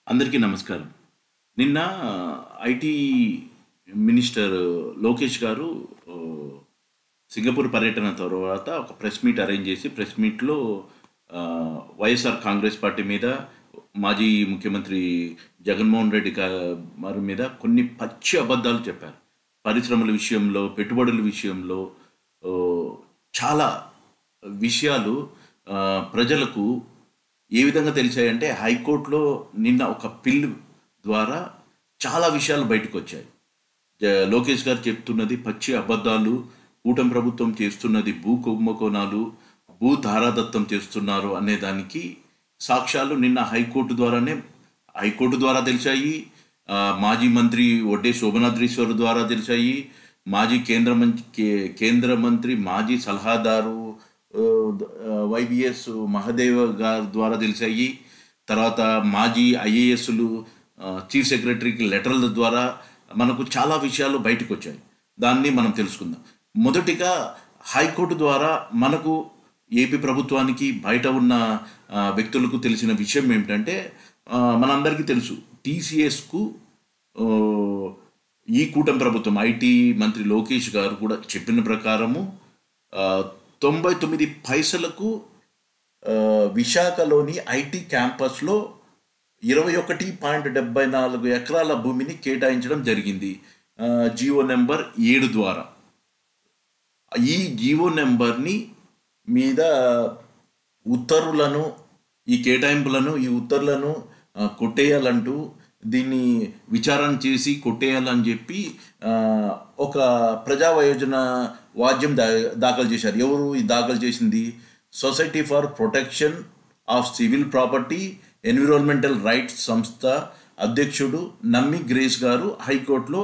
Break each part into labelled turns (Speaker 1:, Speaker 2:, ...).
Speaker 1: అందరికీ నమస్కారం. నిన్న ఐటీ మినిస్టర్ లోకేష్ గారు ఆహ్, సింగపూర్ పర్యటన తర్వాత ఒక ప్రెస్ మీట్ అరేంజ్ చేసి, ప్రెస్ మీట్‌లో వైఎస్ఆర్ కాంగ్రెస్ పార్టీ మీద, మాజీ ముఖ్యమంత్రి జగన్మోహన్ రెడ్డి గారి మీద కొన్ని పచ్చి అబద్ధాలు చెప్పారు. పరిశ్రమల విషయంలో, పెట్టుబడుల విషయంలో ఆహ్, చాలా విషయాలు ప్రజలకు ఏ విధంగా తెలిసాయంటే, హైకోర్టులో నిన్న ఒక పిల్ ద్వారా చాలా విషయాలు బయటకొచ్చాయి. లోకేష్ గారు చెప్తున్నది పచ్చి అబద్ధాలు, కూటమి ప్రభుత్వం చేస్తున్నది భూ కుంభకోణాలు, భూ ధారాదత్తం చేస్తున్నారు అనే దానికి సాక్ష్యాలు నిన్న హైకోర్టు ద్వారా తెలిసాయి. మాజీ మంత్రి ఒడ్డే శోభనాద్రీశ్వర్ ద్వారా తెలిసాయి. మాజీ కేంద్ర మంత్రి మాజీ సలహాదారు వైవిఎస్ మహదేవ్ గారి ద్వారా తెలిసాయి. తర్వాత మాజీ ఐఏఎస్లు చీఫ్ సెక్రటరీకి లెటర్ల ద్వారా మనకు చాలా విషయాలు బయటకు వచ్చాయి. దాన్ని మనం తెలుసుకుందాం. మొదటిగా హైకోర్టు ద్వారా మనకు ఏపీ ప్రభుత్వానికి బయట ఉన్న వ్యక్తులకు తెలిసిన విషయం ఏమిటంటే, మనందరికీ తెలుసు టీసీఎస్కు ఈ కూటమి ప్రభుత్వం ఐటీ మంత్రి లోకేష్ గారు కూడా చెప్పిన ప్రకారము 99 పైసలకు విశాఖలోని ఐటీ క్యాంపస్లో 21.74 ఎకరాల భూమిని కేటాయించడం జరిగింది జీవో నెంబర్ 7 ద్వారా. ఈ జీవో నెంబర్ని మీద ఉత్తర్వులను, ఈ ఉత్తర్వులను కొట్టేయాలంటూ, దీన్ని విచారణ చేసి కొట్టేయాలని చెప్పి ఒక ప్రజా వయోజన వాద్యం దాఖలు చేశారు. ఎవరు ఈ దాఖలు చేసింది? Society for protection of civil property environmental rights సంస్థ అధ్యక్షుడు నమ్మి గ్రేస్ గారు హైకోర్టులో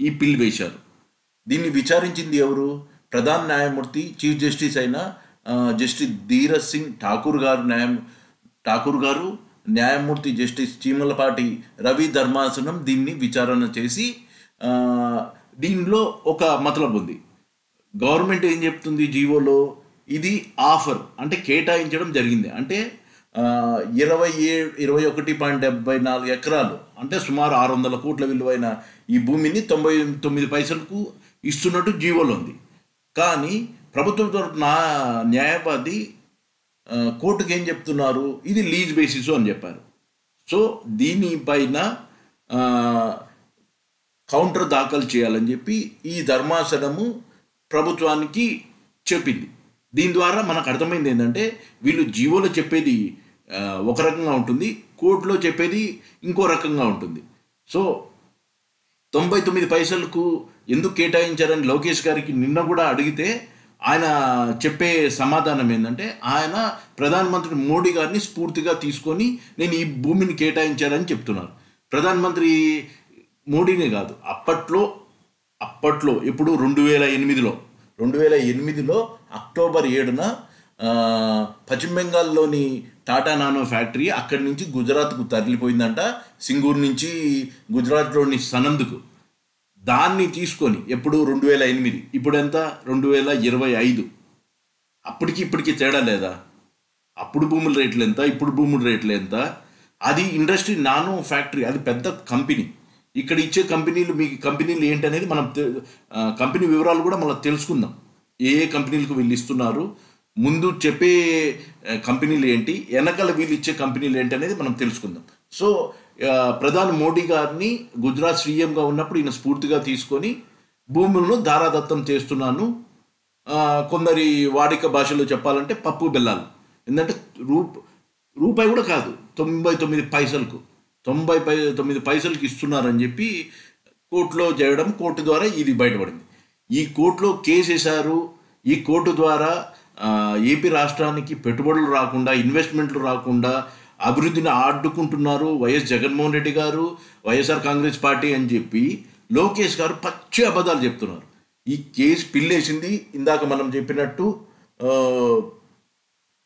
Speaker 1: ఈ పిల్ వేశారు. దీన్ని విచారించింది ఎవరు? ప్రధాన న్యాయమూర్తి చీఫ్ జస్టిస్ అయిన జస్టిస్ ధీరజ్ సింగ్ ఠాకూర్ గారు, న్యాయమూర్తి జస్టిస్ చీమలపాటి రవి ధర్మాసనం దీన్ని విచారణ చేసి, దీనిలో ఒక మతలబు ఉంది. గవర్నమెంట్ ఏం చెప్తుంది జీవోలో? ఇది ఆఫర్ అంటే కేటాయించడం జరిగింది. అంటే 21.74 ఎకరాలు అంటే సుమారు 600 కోట్ల విలువైన ఈ భూమిని 99 పైసలకు ఇస్తున్నట్టు జీవోలో ఉంది. కానీ ప్రభుత్వం తరపున న్యాయవాది కోర్టుకు ఏం చెప్తున్నారు? ఇది లీజ్ బేసిస్ అని చెప్పారు. సో దీనిపైన కౌంటర్ దాఖలు చేయాలని చెప్పి ఈ ధర్మాసనము ప్రభుత్వానికి చెప్పింది. దీని ద్వారా మనకు అర్థమైంది ఏంటంటే, వీళ్ళు జీవోలో చెప్పేది ఒక రకంగా ఉంటుంది, కోర్టులో చెప్పేది ఇంకో రకంగా ఉంటుంది. సో 99 పైసలకు ఎందుకు కేటాయించారని లోకేష్ గారికి నిన్న కూడా అడిగితే, ఆయన చెప్పే సమాధానం ఏంటంటే, ఆయన ప్రధానమంత్రి మోడీ గారిని స్ఫూర్తిగా తీసుకొని నేను ఈ భూమిని కేటాయించారని చెప్తున్నారు. ప్రధానమంత్రి మోడీనే కాదు, అప్పట్లో ఇప్పుడు 2008లో అక్టోబర్ 7న పశ్చిమ బెంగాల్లోని టాటా నానో ఫ్యాక్టరీ అక్కడి నుంచి గుజరాత్కు తరలిపోయిందంట, సింగూరు నుంచి గుజరాత్లోని సనంద్కు. దాన్ని తీసుకొని ఎప్పుడు 2008, ఇప్పుడు ఎంత 2025. అప్పటికి ఇప్పటికి తేడా లేదా? అప్పుడు భూముల రేట్లు ఎంత, ఇప్పుడు భూముల రేట్లు ఎంత? అది ఇండస్ట్రీ నానో ఫ్యాక్టరీ, అది పెద్ద కంపెనీ. ఇక్కడ ఇచ్చే కంపెనీలు ఏంటనేది మనం కంపెనీ వివరాలు కూడా మనం తెలుసుకుందాం. ఏ కంపెనీలకు వీళ్ళు ఇస్తున్నారు, ముందు చెప్పే కంపెనీలు ఏంటి, వెనకాల వీళ్ళు ఇచ్చే కంపెనీలు ఏంటి అనేది మనం తెలుసుకుందాం. సో ప్రధాని మోడీ గారిని గుజరాత్ సీఎంగా ఉన్నప్పుడు ఈయన స్ఫూర్తిగా తీసుకొని భూములను ధారాదత్తం చేస్తున్నాను, కొందరి వాడిక భాషలో చెప్పాలంటే పప్పు బెల్లాలు. ఎందుకంటే రూపాయి కూడా కాదు, 99 పైసలకు 99 పైసలకి ఇస్తున్నారని చెప్పి కోర్టులో చేయడం, కోర్టు ద్వారా ఇది బయటపడింది. ఈ కోర్టులో కేసు వేశారు. ఈ కోర్టు ద్వారా ఏపీ రాష్ట్రానికి పెట్టుబడులు రాకుండా, ఇన్వెస్ట్మెంట్లు రాకుండా అభివృద్ధిని అడ్డుకుంటున్నారు వైఎస్ జగన్మోహన్ రెడ్డి గారు, వైఎస్ఆర్ కాంగ్రెస్ పార్టీ అని చెప్పి లోకేష్ గారు పచ్చి అబద్ధాలు చెప్తున్నారు. ఈ కేసు పిల్లేసింది ఇందాక మనం చెప్పినట్టు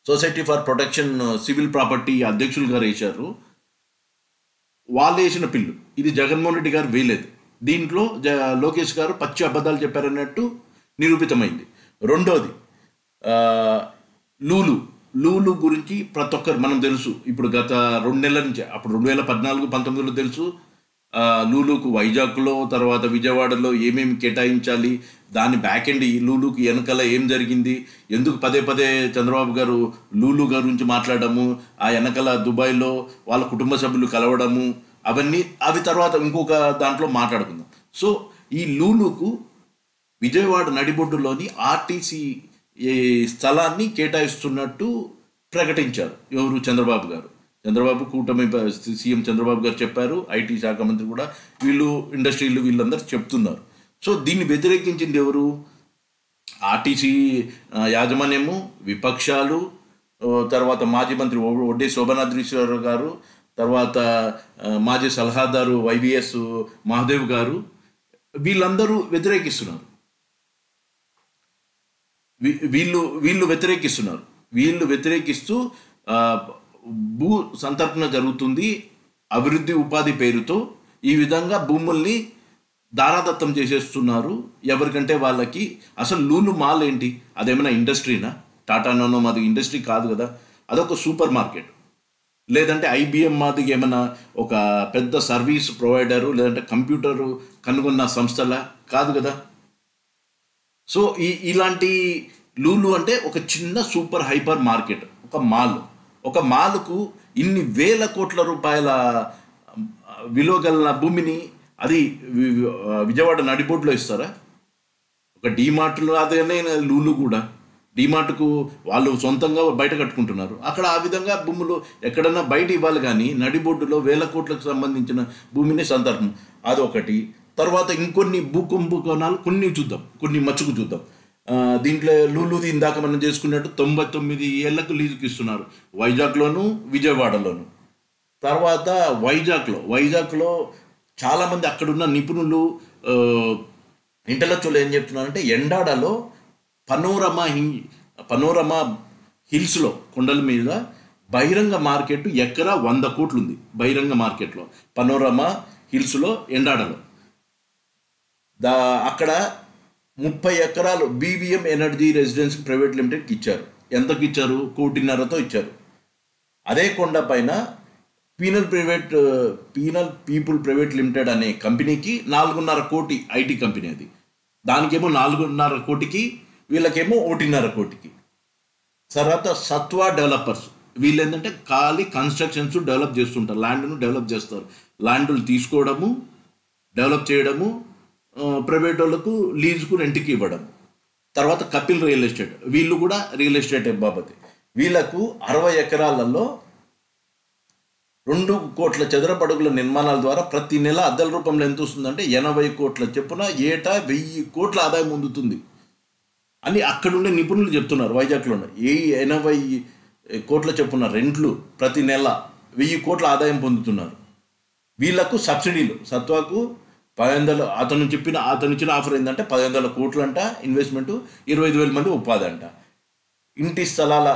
Speaker 1: society for protection civil property అధ్యక్షులు గారు వేశారు. వాళ్ళు వేసిన పిల్లు, ఇది జగన్మోహన్ రెడ్డి గారు వేయలేదు. దీంట్లో లోకేష్ గారు పచ్చి అబద్ధాలు చెప్పారన్నట్టు నిరూపితమైంది. రెండోది, లూలు గురించి ప్రతి ఒక్కరు మనం తెలుసు. ఇప్పుడు గత 2 నెలల నుంచి, అప్పుడు 2014, 19లో తెలుసు. లూలుకు వైజాగ్లో, తర్వాత విజయవాడలో ఏమేమి కేటాయించాలి, దాని బ్యాక్ ఎండ్ ఈ లూలుకి వెనకాల ఏం జరిగింది, ఎందుకు పదే పదే చంద్రబాబు గారు లూలు గురించి మాట్లాడము, ఆ వెనకాల దుబాయ్లో వాళ్ళ కుటుంబ సభ్యులు కలవడము, అవి తర్వాత ఇంకొక దాంట్లో మాట్లాడుకుందాం. సో ఈ లూలుకు విజయవాడ నడిబొడ్డులోని ఆర్టీసీ స్థలాన్ని కేటాయిస్తున్నట్టు ప్రకటించారు. ఎవరు? చంద్రబాబు గారు. చంద్రబాబు కూటమి సీఎం చంద్రబాబు గారు చెప్పారు. ఐటీ శాఖ మంత్రి కూడా వీళ్ళు ఇండస్ట్రీలు వీళ్ళందరూ చెప్తున్నారు. సో దీన్ని వ్యతిరేకించింది ఎవరు? ఆర్టీసీ యాజమాన్యము, విపక్షాలు, తర్వాత మాజీ మంత్రి ఒడ్డే శోభనాద్రీశ్వర గారు, తర్వాత మాజీ సలహాదారు వైవిఎస్ మహాదేవ్ గారు, వీళ్ళందరూ వ్యతిరేకిస్తున్నారు. వీళ్ళు వ్యతిరేకిస్తూ భూ సంతర్పణ జరుగుతుంది అభివృద్ధి ఉపాధి పేరుతో. ఈ విధంగా భూముల్ని దారాదత్తం చేసేస్తున్నారు ఎవరికంటే వాళ్ళకి. అసలు లూలు మాల్ ఏంటి? అదేమైనా ఇండస్ట్రీనా? టాటా నోనో మాది ఇండస్ట్రీ కాదు కదా, అదొక సూపర్ మార్కెట్. లేదంటే ఐబిఎం మాది ఏమైనా ఒక పెద్ద సర్వీస్ ప్రొవైడరు, లేదంటే కంప్యూటరు కనుగొన్న సంస్థలా? కాదు కదా. సో ఇలాంటి లూలు అంటే ఒక చిన్న సూపర్ హైపర్ మార్కెట్, ఒక మాల్కు ఇన్ని వేల కోట్ల రూపాయల విలువ గల భూమిని అది విజయవాడ నడిబొడ్లో ఇస్తారా? ఒక డీమార్ట్లో అదేనే లూలు కూడా. డీమార్ట్కు వాళ్ళు సొంతంగా బయట కట్టుకుంటున్నారు. అక్కడ ఆ విధంగా భూములు ఎక్కడన్నా బయట ఇవ్వాలి, కానీ నడిబొడ్డులో వేల కోట్లకు సంబంధించిన భూమిని సందర్భం అదొకటి. తర్వాత ఇంకొన్ని భూకుంభకోణాలు కొన్ని మచ్చుకు చూద్దాం. దీంట్లో లూలుది ఇందాక మనం చేసుకున్నట్టు 99 ఏళ్లకు లీజుకి ఇస్తున్నారు వైజాగ్లోను, విజయవాడలోను. తర్వాత వైజాగ్లో చాలామంది అక్కడున్న నిపుణులు, ఇంటలెక్చువల్ ఏం చెప్తున్నారంటే, ఎండాడలో పనోరమా హిల్స్లో, కొండల మీద బహిరంగ మార్కెట్ ఎకరా 100 కోట్లు ఉంది. బహిరంగ మార్కెట్లో పనోరమా హిల్స్లో, ఎండాడలో అక్కడ 30 ఎకరాలు బీవీఎం ఎనర్జీ రెసిడెన్సీ ప్రైవేట్ లిమిటెడ్కి ఇచ్చారు. ఎంతకి ఇచ్చారు? 1.5 కోటితో ఇచ్చారు. అదే కొండ పైన పీనల్ పీపుల్ ప్రైవేట్ లిమిటెడ్ అనే కంపెనీకి 4.5 కోటి, ఐటీ కంపెనీ అది. దానికేమో 4.5 కోటికి, వీళ్ళకేమో 1.5 కోటికి. తర్వాత సత్వా డెవలపర్స్, వీళ్ళు ఏంటంటే ఖాళీ కన్స్ట్రక్షన్స్ డెవలప్ చేస్తుంటారు, ల్యాండ్ను డెవలప్ చేస్తారు. ల్యాండ్లు తీసుకోవడము, డెవలప్ చేయడము, ప్రైవేట్ వాళ్ళకు లీజుకు రెంట్కి ఇవ్వడం. తర్వాత కపిల్ రియల్ ఎస్టేట్, వీళ్ళు కూడా రియల్ ఎస్టేట్ బాబతి. వీళ్ళకు 60 ఎకరాలలో 2 కోట్ల చదరపు అడుగుల నిర్మాణాల ద్వారా ప్రతి నెల అద్దెల రూపంలో ఎంత వస్తుందంటే 80 కోట్ల చెప్పున ఏటా 1000 కోట్ల ఆదాయం పొందుతుంది అని అక్కడుండే నిపుణులు చెప్తున్నారు. వైజాగ్లో 80 కోట్ల చెప్పున రెంట్లు ప్రతి నెల 1000 కోట్ల ఆదాయం పొందుతున్నారు. వీళ్ళకు సబ్సిడీలు, సత్వాకు 1500, అతను ఇచ్చిన ఆఫర్ ఏంటంటే 1500 కోట్లు అంట ఇన్వెస్ట్మెంట్, 25,000 మంది ఉపాధి అంట. ఇంటి స్థలాల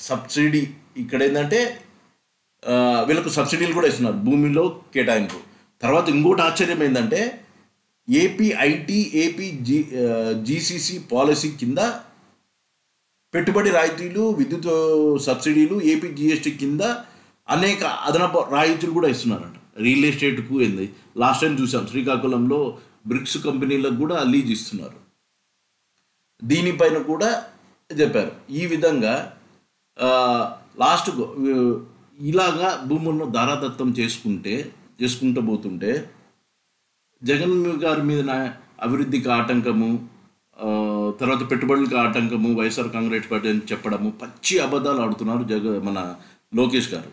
Speaker 1: సబ్సిడీ ఇక్కడ ఏంటంటే వీళ్ళకు సబ్సిడీలు కూడా ఇస్తున్నారు, భూమిలో కేటాయింపు. తర్వాత ఇంకోటి ఆశ్చర్యం ఏంటంటే, ఏపీ జీసీసీ పాలసీ కింద పెట్టుబడి రాయితీలు, విద్యుత్ సబ్సిడీలు, ఏపీ జిఎస్టీ కింద అనేక అదనపు రాయితీలు కూడా ఇస్తున్నారంట. రియల్ ఎస్టేట్కు ఏంది, లాస్ట్ టైం చూసాం శ్రీకాకుళంలో బ్రిక్స్ కంపెనీలకు కూడా లీజ్ ఇస్తున్నారు. దీనిపైన కూడా చెప్పారు. ఈ విధంగా లాస్ట్కు ఇలాగా భూములను దారాదత్తం చేసుకుంటూ పోతుంటే జగన్ గారి మీద అభివృద్ధికి ఆటంకము, తర్వాత పెట్టుబడులకు ఆటంకము వైఎస్ఆర్ కాంగ్రెస్ పార్టీ అని చెప్పడము, పచ్చి అబద్ధాలు ఆడుతున్నారు మన లోకేష్ గారు.